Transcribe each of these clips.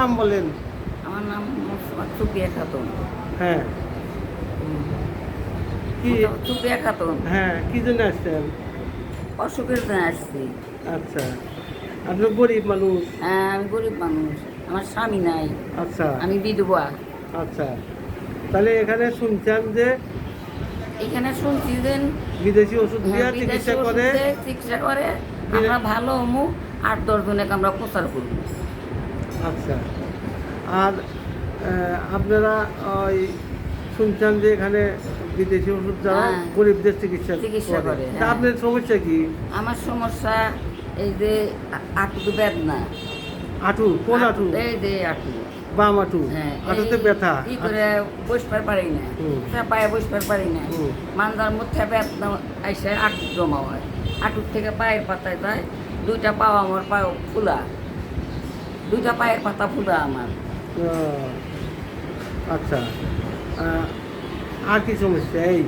নাম বলেন। আমার নাম সুপিয়া খাতুন। হ্যাঁ, কি? সুপিয়া খাতুন। হ্যাঁ, কি জন্য আসছেন? অসুখের জন্য আসছি। আচ্ছা, আপনি গরিব মানুষ। হ্যাঁ, আমি গরিব মানুষ, আমার স্বামী নাই, আচ্ছা আমি বিধবা। আচ্ছা, তাহলে এখানে শুনছেন যে এখানে শুনছি যে বিদেশি ওষুধ দিয়ে বিদেশি চিকিৎসা ওষুধ করে। দিয়ে চিকিৎসা করে, আমরা ভালো হমু, 8-10 জনকে আমরা প্রচার করবো। আচ্ছা, আর আপনারা ওই শুনছেন যে এখানে বিদেশি ওষুধ দ্বারা হ্যাঁ, গরিবদের চিকিৎসা চিকিৎসা করে, তা হ্যাঁ। আপনার সমস্যা কি? আমার সমস্যা এই যে আঁটু বেদনা। হাঁটু? কোন হাঁটু? এই যে আঁটু। বাম হাঁটু? হ্যাঁ, হাঁটুতে ব্যথা? কি করে বসবার পারি না, পায়ে বসবার পারি না, মান্দার মধ্যে ব্যথা আইসে আঁটু জমা হয়, আঁটুর থেকে পায়ের পাতায় যায়, 2টা পাও আমার পাও ফুলা, 2টা পায়ের পাতা ফুলা আমার। আচ্ছা, আর কি সমস্যা? এই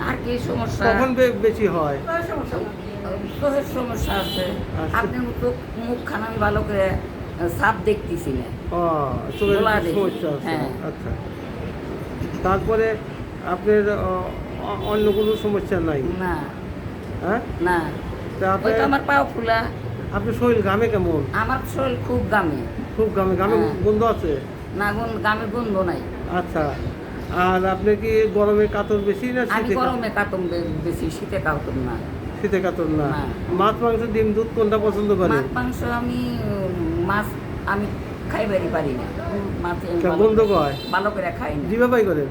আর কি সমস্যা? কখন বেশি হয়? চোখের সমস্যা আছে, আচ্ছা। আপনার মতো মুখখানা আমি ভালো করে সাপ দেখতেছি না। চোখের গোলা দেখি। সমস্যা আছে। হ্যাঁ। আচ্ছা, তারপরে আপনার অন্য কোনো সমস্যা নাই? না হ্যাঁ, না, তা ওই তো আমার পাও ফুলা। আপনার শরীর ঘামে কেমন? আমার শরীর খুব গামে। খুব ঘামে? ঘামে হ্যাঁ। গন্ধ আছে? না, গামে গন্ধ নাই। আচ্ছা, আর আপনি কি গরমে কাতর বেশি না আমি শীতে? গরমে কাতম বেশি, শীতে কাতম না। শীতে কাতর না? না। মাছ, মাংস, ডিম, দুধ কোনটা পছন্দ করেন? মাছ মাংস আমি মাছ আমি খাইবারই পারি না। মাছ আমি তা ভালো গন্ধ করে- কয়? ভালো করে খাই না। জিভাবাই করেন?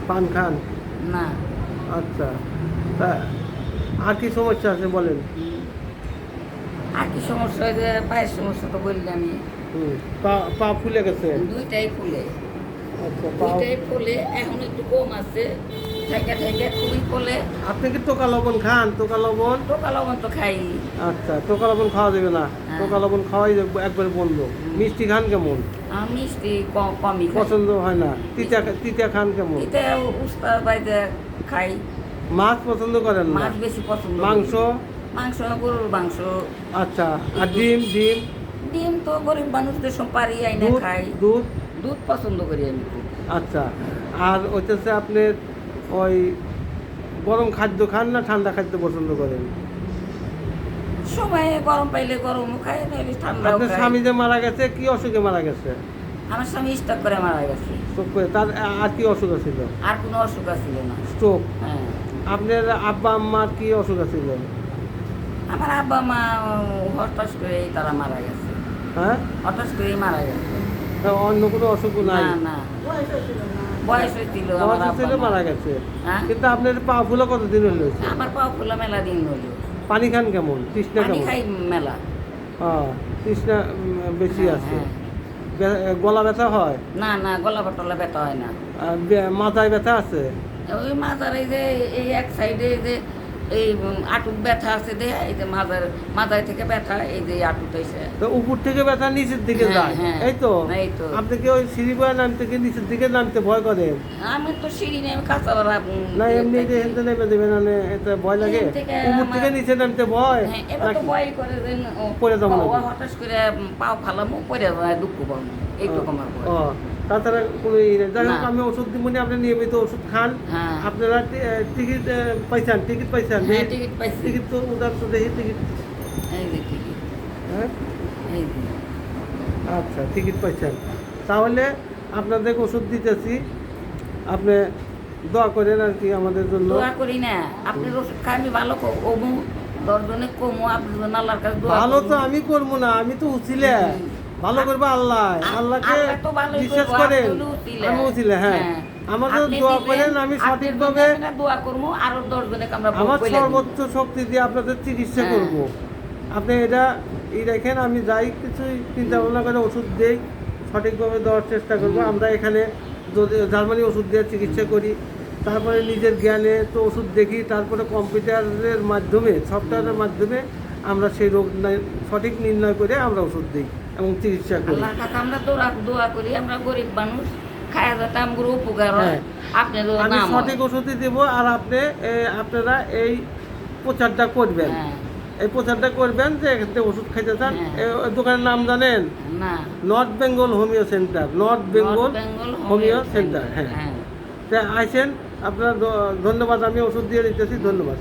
পান খান? না। আচ্ছা, তা আর কি সমস্যা আছে বলেন? আর কি সমস্যা? হয় যে পায়ের সমস্যা তো বললি আমি। পা পা ফুলে গেছে? 2টাই ফুলে, আচ্ছা, পা 2টাই ফুলে, এখন একটু কম আছে, থেকে থেকে খুবই ফুলে। আপনি কি টোকা লবণ খান? টোকা লবণ? টোকা লবণ তো খাই। আচ্ছা, টোকা লবণ খাওয়া যাবে না। হ্যাঁ। টোকা লবণ খাওয়াই একবারে বন্ধ। মিষ্টি খান কেমন? আমি মিষ্টি কমই খাই। পছন্দ হয় না? তিতা খান কেমন? এটা উস্তাদ বাড়িতে খাই। মাছ পছন্দ করেন না? মাছ বেশি পছন্দ করি। মাংস? মাংস, গরুর মাংস। আচ্ছা, আর ডিম? ডিম? ডিম তো গরিব মানুষদের সব পারি আইনে দুধ? খাই। দুধ? দুধ পছন্দ করি আমি খুব। আচ্ছা, আর হইতেছে আপনার ওই গরম খাদ্য খান না ঠান্ডা খাদ্য পছন্দ করেন? সময় গরম পাইলে গরমও খাই, নাহলে ঠান্ডাও আপনার খাই। স্বামী যে মারা গেছে, কি অসুখে মারা গেছে? আমার স্বামী স্ট্রোক করে মারা গেছে। স্ট্রোক করে? তার আর কি অসুখ ছিল? আর কোনো অসুখ ছিল না। স্ট্রোক? হ্যাঁ। আপনার আব্বা আম্মার কি অসুখ ছিল? আমার আব্বা মা হঠাৎ করে তারা মারা গেছে, হ্যাঁ, হঠাৎ করেই মারা গেছে। তা অন্য কোনো অসুখ নাই? না না, বয়স হয়েছিল আমার বয়স আব্বা ছিল, মা। মারা গেছে। হ্যাঁ? কিন্তু আপনার পা ফুলা কতদিন হলো? আমার পাও ফুলা মেলা দিন হলো। পানি খান কেমন? তৃষ্ণা পানি কেমন? খাই মেলা। তৃষ্ণা বেশি হ্যাঁ, আছে? হ্যাঁ। গলা ব্যথা হয়? না না, গলা পটলা ব্যথা হয় না। আর মাথায় ব্যথা আছে? ওই মাথার এই যে এই এক সাইডে যে এই আঁটুর ব্যথা আছে, দে এই যে মাথায় থেকে ব্যথা, এই যে আঁটুতে এসে। তো উপর থেকে ব্যথা নিচের দিকে হ্যাঁ, যায়, হ্যাঁ। এই তো? এই তো। আপনি কি ওই সিঁড়ি বয়ে নামতে কি নিচের দিকে নামতে ভয় করেন? আমি তো সিঁড়ি নেই, আমি কাঁচা বাড়া। না এমনি যে হেনতে নেমে দেবেন, মানে এটা ভয় লাগে? এখান থেকে উপর থেকে আমার- নিচে নামতে ভয়? হ্যাঁ, এবার তো নাকি- ভয় করে যে পড়ে যাবো নাকি? হঠাৎ করে পাও ফালামো, পরে যায়, দুঃখ পাবো, এইটুকু আমার ভয়। ও, তাছাড়া কোনো ই নেই। যাই হোক, না। আমি ওষুধ দিব, আপনি নিয়মিত ওষুধ খান। হ্যাঁ। আপনারা টিকিট পাইছেন? টিকিট পাইছেন? হ্যাঁ, টিকিট পাইছি। টিকিট তো উদার তো দেখি টিকিট। এই যে টিকিট, হ্যাঁ, এই যে। আচ্ছা, টিকিট পাইছেন। তাহলে আপনাদের ওষুধ দিতেছি, আপনি দোয়া করেন আর কি আমাদের জন্য। দোয়া করি না, আপনার ওষুধ খাই আমি ভালো কমু, 10 জনে কমু, আপনার জন্য আল্লাহর কাছে দোয়া ভালো করি। তো আমি করবো না, আমি তো উচিলে। ভালো করবো আল্লাহ। আল্লাহকে আল্লাহ তো ভালোই বিশ্বাস করবো, করেন? আপনি উচিলে। আমি উচিলে, হ্যাঁ। আমাদের আপনি দোয়া দিবেন, করেন, আমি আপনার সঠিকভাবে জন্য আমরা দোয়া করবো, আরো 10 জনে আমরা আমার বলে দিব। সর্বোচ্চ শক্তি দিয়ে আপনাদের চিকিৎসা হ্যাঁ। করব। আপনি এটা দেখেন, আমি যাই কিছুই চিন্তা ভাবনা করে ওষুধ দেই, সঠিকভাবে দেওয়ার চেষ্টা করব। আমরা এখানে যদি জার্মানি ওষুধ দিয়ে চিকিৎসা করি, তারপরে নিজের জ্ঞানে তো ওষুধ দেখি, তারপরে কম্পিউটারের মাধ্যমে, সফটওয়্যারের মাধ্যমে আমরা সেই রোগ সঠিক নির্ণয় করে আমরা ওষুধ দিই এবং চিকিৎসা করি। আল্লাহর কাছে আমরা দোয়া করি, আমরা গরিব মানুষ, খায়া যাতে আমার উপকার হয়। হ্যাঁ। আপনারও আমি নাম হয়। সঠিক ওষুধই দেবো, আর আপনারা এই প্রচারটা করবেন। হ্যাঁ। এই প্রচারটা করবেন যে এখান থেকে ওষুধ খাইতে চান। হ্যাঁ। এই দোকানের নাম জানেন? না, north Bengal homeo centre, north Bengal homeo centre, হ্যাঁ। তা আসেন, আপনার ধন্যবাদ, আমি ওষুধ দিয়ে দিতেছি, ধন্যবাদ।